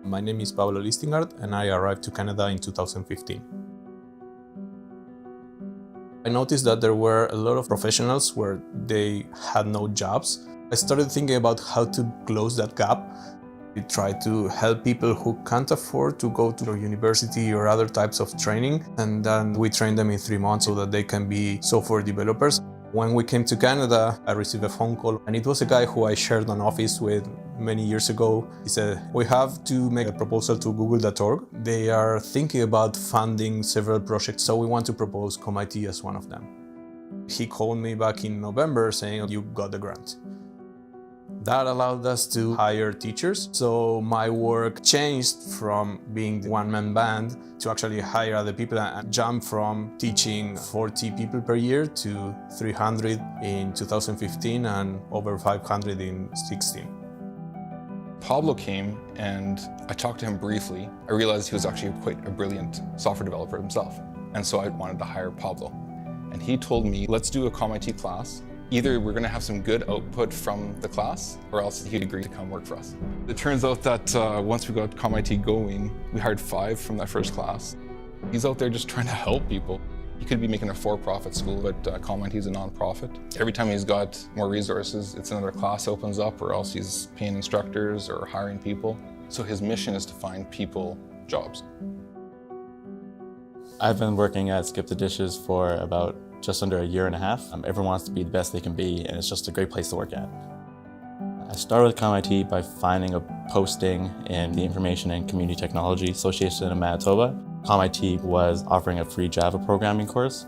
My name is Pablo Listingard and I arrived to Canada in 2015. I noticed that there were a lot of professionals where they had no jobs. I started thinking about how to close that gap. We try to help people who can't afford to go to university or other types of training, and then we train them in 3 months so that they can be software developers. When we came to Canada, I received a phone call, and it was a guy who I shared an office with many years ago. He said, "We have to make a proposal to Google.org. They are thinking about funding several projects, so we want to propose COMIT as one of them." He called me back in November saying, "You got the grant." That allowed us to hire teachers. So my work changed from being the one-man band to actually hire other people and jump from teaching 40 people per year to 300 in 2015 and over 500 in 2016. Pablo came and I talked to him briefly. I realized he was actually quite a brilliant software developer himself. And so I wanted to hire Pablo. And he told me, let's do a COMIT class. Either we're going to have some good output from the class, or else he'd agree to come work for us. It turns out that once we got COMIT going, we hired 5 from that first class. He's out there just trying to help people. He could be making a for-profit school, but COMIT is a non-profit. Every time he's got more resources, it's another class opens up, or else he's paying instructors or hiring people. So his mission is to find people jobs. I've been working at Skip the Dishes for about just under a year and a half. Everyone wants to be the best they can be, and it's just a great place to work at. I started with COMIT by finding a posting in the Information and Community Technology Association in Manitoba. COMIT was offering a free Java programming course.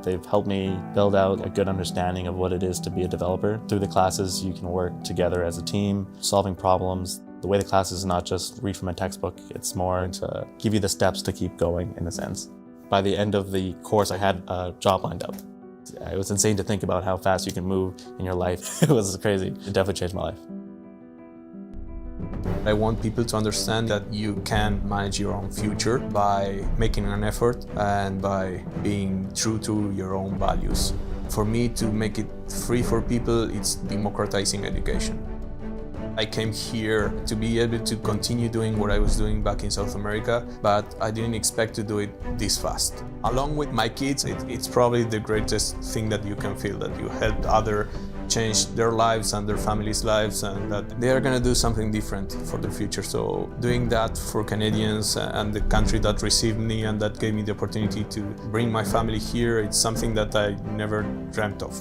They've helped me build out a good understanding of what it is to be a developer. Through the classes, you can work together as a team, solving problems. The way the class is not just read from a textbook, it's more to give you the steps to keep going, in a sense. By the end of the course, I had a job lined up. It was insane to think about how fast you can move in your life. It was crazy. It definitely changed my life. I want people to understand that you can manage your own future by making an effort and by being true to your own values. For me, to make it free for people, it's democratizing education. I came here to be able to continue doing what I was doing back in South America, but I didn't expect to do it this fast. Along with my kids, it's probably the greatest thing that you can feel, that you helped others change their lives and their families' lives, and that they are going to do something different for their future. So doing that for Canadians and the country that received me and that gave me the opportunity to bring my family here, it's something that I never dreamt of.